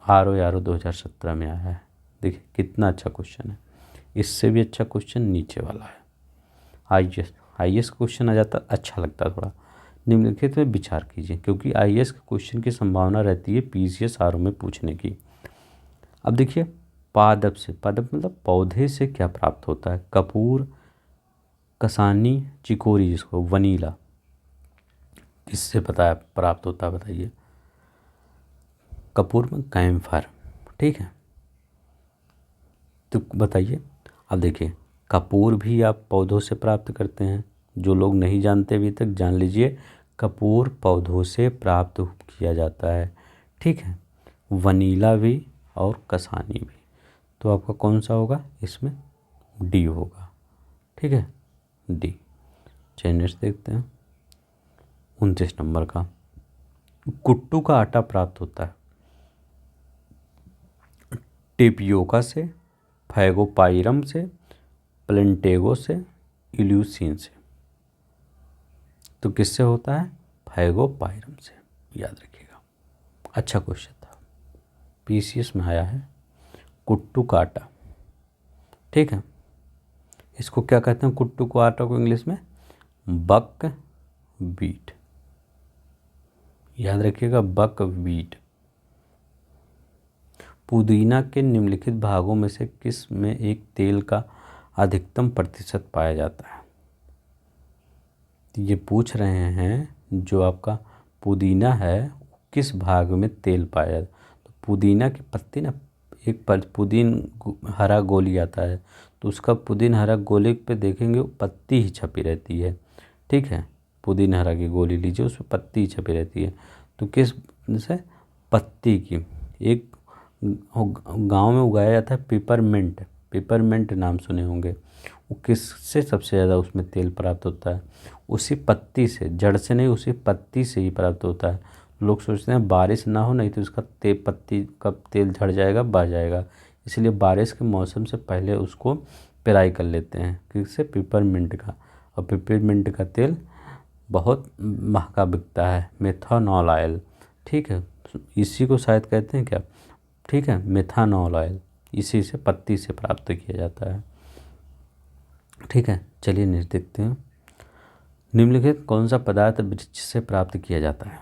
ROARO 2017 में आया है, देखिए कितना अच्छा क्वेश्चन है। इससे भी अच्छा क्वेश्चन नीचे वाला है, IAS क्वेश्चन आ जाता, अच्छा लगता थोड़ा। निम्नलिखित में विचार कीजिए, क्योंकि IAS के क्वेश्चन की संभावना रहती है PCS RO में पूछने की। अब देखिए, पादप से, पादप मतलब पौधे से क्या प्राप्त होता है, कपूर, कसानी, चिकोरी, जिसको वनीला, किससे पता है प्राप्त होता है बताइए, कपूर में कैम्फर, ठीक है। तो बताइए, अब देखिए, कपूर भी आप पौधों से प्राप्त करते हैं, जो लोग नहीं जानते अभी तक जान लीजिए, कपूर पौधों से प्राप्त किया जाता है, ठीक है। वनीला भी और कसानी भी, तो आपका कौन सा होगा इसमें, डी होगा, ठीक है, डी। चलिए नेक्स्ट देखते हैं, 29 नंबर का। कुट्टू का आटा प्राप्त होता है टेपियोका से, फैगोपाइरम से, प्लेंटेगो से, इल्यूसिन से। तो किससे होता है, फैगोपाइरम से, याद रखिएगा। अच्छा क्वेश्चन था, पीसीएस में आया है। कुट्टू का आटा, ठीक है, इसको क्या कहते हैं? कुट्टू को आटा को इंग्लिश में बक व्हीट, याद रखिएगा, बक व्हीट। पुदीना के निम्नलिखित भागों में से किस में एक तेल का अधिकतम प्रतिशत पाया जाता है? ये पूछ रहे हैं जो आपका पुदीना है किस भाग में तेल पाया जाता है। तो पुदीना की पत्ती ना, एक पुदीन हरा गोली आता है, तो उसका पुदीन हरा गोली पे देखेंगे पत्ती ही छपी रहती है, ठीक है। पुदीन हरा की गोली लीजिए, उसमें पत्ती ही छपी रहती है। तो किस से? पत्ती की। एक गांव में उगाया जाता है पेपरमिंट, पेपरमिंट नाम सुने होंगे, वो किससे सबसे ज़्यादा उसमें तेल प्राप्त होता है? उसी पत्ती से, जड़ से नहीं, उसी पत्ती से ही प्राप्त होता है। लोग सोचते हैं बारिश ना हो नहीं तो उसका पत्ती का तेल झड़ जाएगा, बह जाएगा, इसलिए बारिश के मौसम से पहले उसको पेराई कर लेते हैं, किससे? पेपरमिंट का। और पेपरमिंट का तेल बहुत महंगा बिकता है, मेथनॉल ऑयल, ठीक है, इसी को शायद कहते हैं क्या, ठीक है, मेथनॉल ऑयल, इसी से पत्ती से प्राप्त किया जाता है, ठीक है। चलिए नेक्स्ट देखते हैं। निम्नलिखित कौन सा पदार्थ वृक्ष से प्राप्त किया जाता है?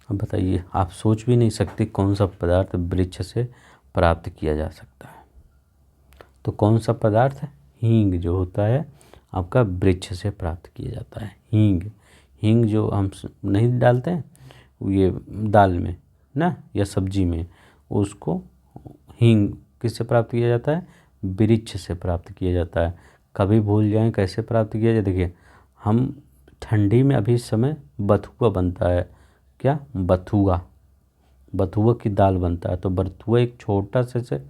अब बताइए, आप सोच भी नहीं सकते कौन सा पदार्थ वृक्ष से प्राप्त किया जा सकता है। तो कौन सा पदार्थ है? हींग जो होता है आपका वृक्ष से प्राप्त किया जाता है। हींग, हींग जो हम नहीं डालते हैं ये दाल में ना या सब्जी में, उसको हींग किससे प्राप्त किया जाता है? वृक्ष से प्राप्त किया जाता है। कभी भूल जाएं कैसे प्राप्त किया जाए, देखिए हम ठंडी में अभी इस समय बथुआ बनता है, क्या? बथुआ, बथुआ की दाल बनता है। तो बथुआ एक छोटा सा से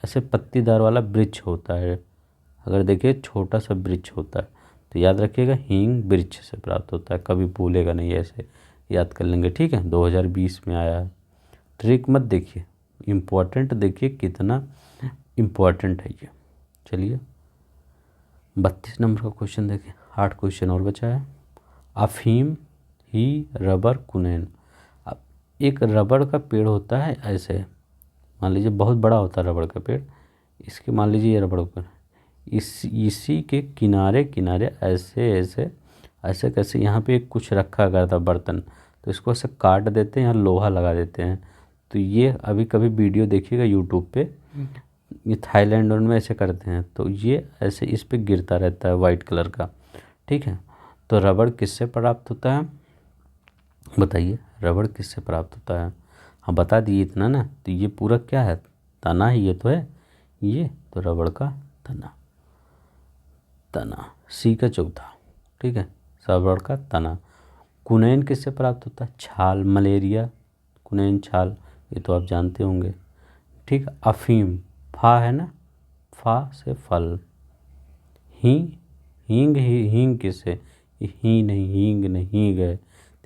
ऐसे पत्तीदार वाला वृक्ष होता है, अगर देखिए छोटा सा वृक्ष होता है। तो याद रखिएगा हींग वृक्ष से प्राप्त होता है, कभी भूलेगा नहीं, ऐसे याद कर लेंगे, ठीक है। 2020 में आया है। ट्रिक मत देखिए, इम्पोर्टेंट देखिए कितना इम्पोर्टेंट है ये। चलिए 32 नंबर का क्वेश्चन देखिए, 8 क्वेश्चन और बचा है। अफीम ही रबर कुनैन। अब एक रबड़ का पेड़ होता है ऐसे, मान लीजिए बहुत बड़ा होता है रबड़ का पेड़, इसके मान लीजिए ये रबड़ का, इसी के किनारे किनारे ऐसे ऐसे ऐसे कैसे यहाँ पे कुछ रखा गया था बर्तन, तो इसको ऐसे काट देते हैं, यहाँ लोहा लगा देते हैं। तो ये अभी कभी वीडियो देखिएगा यूट्यूब पे, ये थाईलैंड में ऐसे करते हैं, तो ये ऐसे इस पे गिरता रहता है वाइट कलर का, ठीक है। तो रबड़ किससे प्राप्त होता है? बताइए रबड़ किससे प्राप्त होता है? हाँ बता दिए इतना ना, तो ये पूरा क्या है? तना ही ये तो है, ये तो रबड़ का तना, तना सी का चौथा, ठीक है, रबड़ का तना। कुनैन किससे प्राप्त होता है? छाल, मलेरिया, कुनैन छाल, ये तो आप जानते होंगे, ठीक। अफीम, फा है ना, फा से फल। ही, हींग, हींग किससे? ही नहीं, हींग नहीं, हींग है,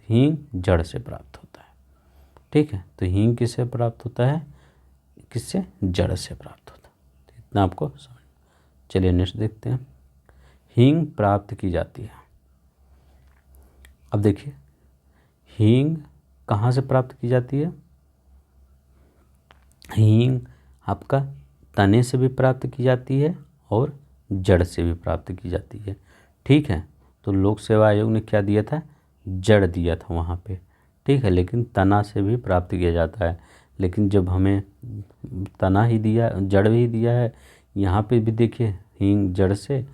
हींग जड़ से प्राप्त होता है, ठीक है। तो हींग किससे प्राप्त होता है? किससे? जड़ से प्राप्त होता है, तो इतना आपको समझ। चलिए नेक्स्ट देखते हैं। हींग प्राप्त की जाती है। अब देखिए हींग कहाँ से प्राप्त की जाती है? हींग आपका तने से भी प्राप्त की जाती है और जड़ से भी प्राप्त की जाती है, ठीक है। तो लोक सेवा आयोग ने क्या दिया था? जड़ दिया था वहाँ पे, ठीक है, लेकिन तना से भी प्राप्त किया जाता है। लेकिन जब हमें तना ही दिया, जड़ भी दिया है, यहाँ पे भी देखिए हींग जड़ से,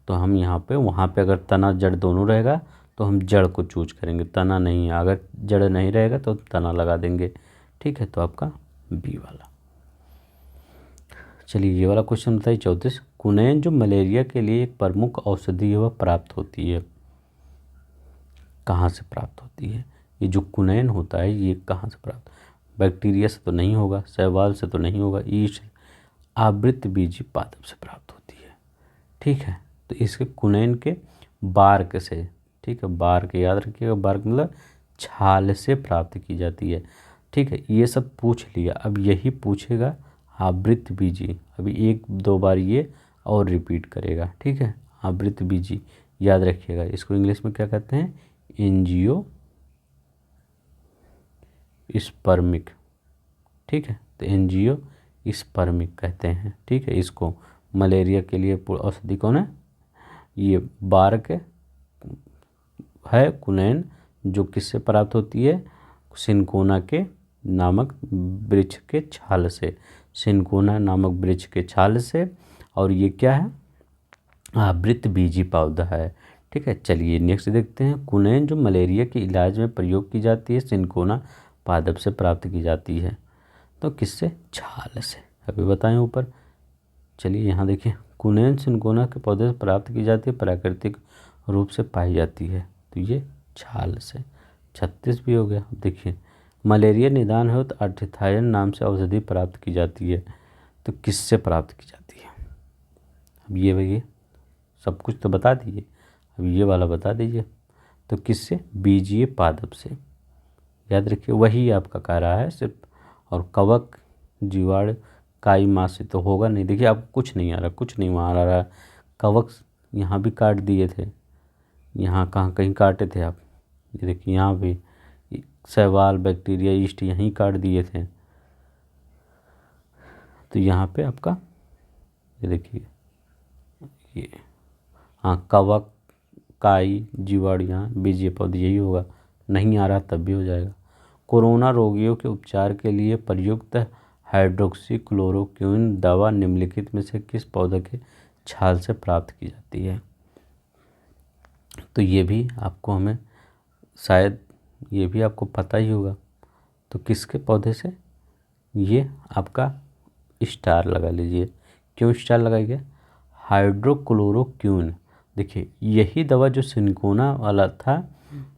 तो हम यहाँ पे, वहाँ पे अगर तना जड़ दोनों रहेगा तो हम जड़ को चूज करेंगे, तना नहीं। अगर जड़ नहीं रहेगा तो तना लगा देंगे, ठीक है। तो आपका बी वाला। चलिए ये वाला क्वेश्चन बताइए 34। कुनैन जो मलेरिया के लिए एक प्रमुख औषधि है वह प्राप्त होती है, कहाँ से प्राप्त होती है? ये जो कुनैन होता है ये कहाँ से प्राप्त? बैक्टीरिया से तो नहीं होगा, शैवाल से तो नहीं होगा, ईस्ट आवृतबीजी पादप से प्राप्त होती है, ठीक है। तो इसके कुनैन के बार्क से, ठीक है, बार्क याद रखिएगा, बार्क मतलब छाल से प्राप्त की जाती है, ठीक है। ये सब पूछ लिया, अब यही पूछेगा आवृतबीजी, अभी एक दो बार ये और रिपीट करेगा, ठीक है। आवृतबीजी याद रखिएगा, इसको इंग्लिश में क्या कहते हैं? एंजियो स्पर्मिक, ठीक है। तो एंजियो स्पर्मिक कहते हैं, ठीक है। इसको मलेरिया के लिए औषधि कौन है, ये बार्क है कुनैन, जो किससे प्राप्त होती है, सिनकोना के नामक वृक्ष के छाल से, सिनकोना नामक वृक्ष के छाल से। और ये क्या है, आवृत बीजी पौधा है, ठीक है। चलिए नेक्स्ट देखते हैं। कुनैन जो मलेरिया के इलाज में प्रयोग की जाती है, सिनकोना पादप से प्राप्त की जाती है। तो किससे, छाल से, अभी बताएं ऊपर। चलिए यहाँ देखिए, कुनैन सिनकोना के पौधे से प्राप्त की जाती है, प्राकृतिक रूप से पाई जाती है। तो ये छाल से। 36 भी हो गया। देखिए, मलेरिया निदान हो तो अर्थायन नाम से औषधि प्राप्त की जाती है। तो किससे प्राप्त की जाती है, अब ये भैया सब कुछ तो बता दीजिए, अब ये वाला बता दीजिए। तो किससे, बीजीय पादप से, याद रखिए, वही आपका कह रहा है सिर्फ। और कवक, जीवाणु, काई मास से तो होगा नहीं। देखिए अब कुछ नहीं आ रहा, कुछ नहीं वहाँ आ रहा। कवक यहाँ भी काट दिए थे, यहाँ कहाँ कहीं काटे थे आप, ये देखिए यहाँ भी शैवाल, बैक्टीरिया, यीस्ट यहीं काट दिए थे। तो यहाँ पे आपका ये देखिए, ये हाँ, कवक, काई, जीवाणु, यहाँ बीजीय पौधे, यही होगा। नहीं आ रहा तब भी हो जाएगा। कोरोना रोगियों के उपचार के लिए प्रयुक्त हाइड्रोक्सीक्लोरोक्विन दवा निम्नलिखित में से किस पौधे के छाल से प्राप्त की जाती है। तो ये भी आपको हमें शायद ये भी आपको पता ही होगा। तो किसके पौधे से, ये आपका स्टार लगा लीजिए। क्यों स्टार लगाइए, हाइड्रोक्लोरोक्विन। देखिए यही दवा जो सिनकोना वाला था,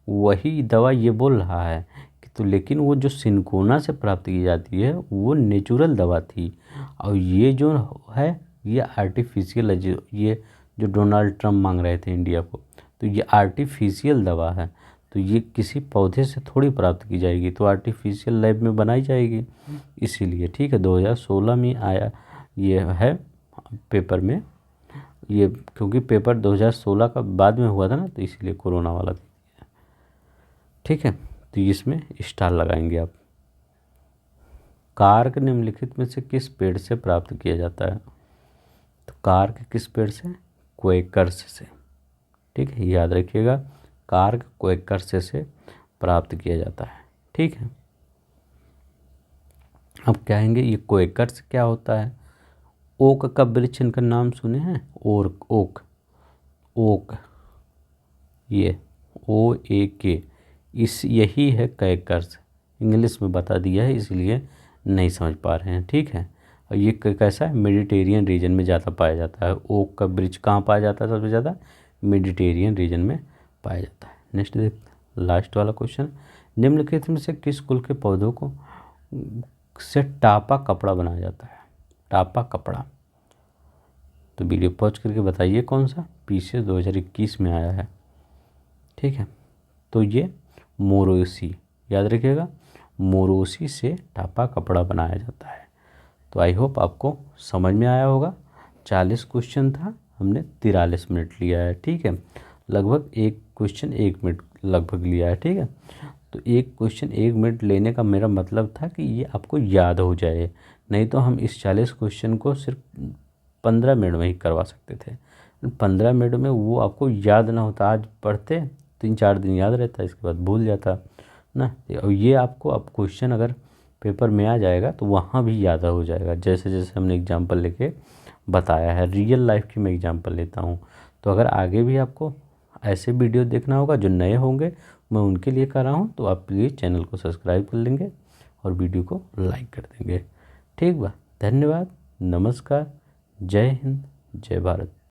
वही दवा ये बोल रहा है कि, तो लेकिन वो जो सिनकोना से प्राप्त की जाती है वो नेचुरल दवा थी, और ये जो है ये आर्टिफिशियल है। ये जो डोनाल्ड ट्रम्प मांग रहे थे इंडिया को, तो ये आर्टिफिशियल दवा है। तो ये किसी पौधे से थोड़ी प्राप्त की जाएगी, तो आर्टिफिशियल लैब में बनाई जाएगी, इसीलिए, ठीक है। 2016 में आया ये है पेपर में, ये क्योंकि पेपर 2016 का बाद में हुआ था ना, तो इसीलिए कोरोना वाला, ठीक है। तो इसमें स्टार लगाएंगे आप। कार्क निम्नलिखित में से किस पेड़ से प्राप्त किया जाता है। तो कार्क किस पेड़ से, क्वेकर्स से, ठीक है, याद रखिएगा। कार्क क्वेकर्स से प्राप्त किया जाता है, ठीक है। अब कहेंगे ये क्वेकर्स क्या होता है। ओक का वृक्ष इनका नाम सुने हैं, और ओक, ओक, ये OAK, इस यही है क्वेकर्स। इंग्लिश में बता दिया है इसलिए नहीं समझ पा रहे हैं, ठीक है। और ये कैसा है, मेडिटेरियन रीजन में ज़्यादा पाया जाता है। ओक का वृक्ष कहाँ पाया जाता है सबसे ज़्यादा, मेडिटेरियन रीजन में पाया जाता है। नेक्स्ट देखते हैं, लास्ट वाला क्वेश्चन, निम्नलिखित में से किस कुल के पौधों को से टापा कपड़ा बनाया जाता है। टापा कपड़ा, तो वीडियो पॉज करके बताइए कौन सा, पीछे 2021 में आया है, ठीक है। तो ये मोरोसी, याद रखिएगा, मोरोसी से टापा कपड़ा बनाया जाता है। तो आई होप आपको समझ में आया होगा। 40 क्वेश्चन था, हमने 43 मिनट लिया है, ठीक है। लगभग एक क्वेश्चन 1 मिनट लगभग लिया है, ठीक है। तो एक क्वेश्चन 1 मिनट लेने का मेरा मतलब था कि ये आपको याद हो जाए, नहीं तो हम इस 40 क्वेश्चन को सिर्फ 15 मिनट में ही करवा सकते थे। 15 मिनट में वो आपको याद ना होता, आज पढ़ते 3-4 दिन याद रहता, इसके बाद भूल जाता ना। और ये आपको अब क्वेश्चन अगर पेपर में आ जाएगा तो वहाँ भी याद हो जाएगा, जैसे जैसे हमने एग्जांपल लेके बताया है। रियल लाइफ की मैं एग्जांपल लेता हूँ। तो अगर आगे भी आपको ऐसे वीडियो देखना होगा, जो नए होंगे मैं उनके लिए कर रहा हूँ, तो आप प्लीज़ चैनल को सब्सक्राइब कर लेंगे और वीडियो को लाइक कर देंगे, ठीक बा। धन्यवाद, नमस्कार, जय हिंद, जय भारत।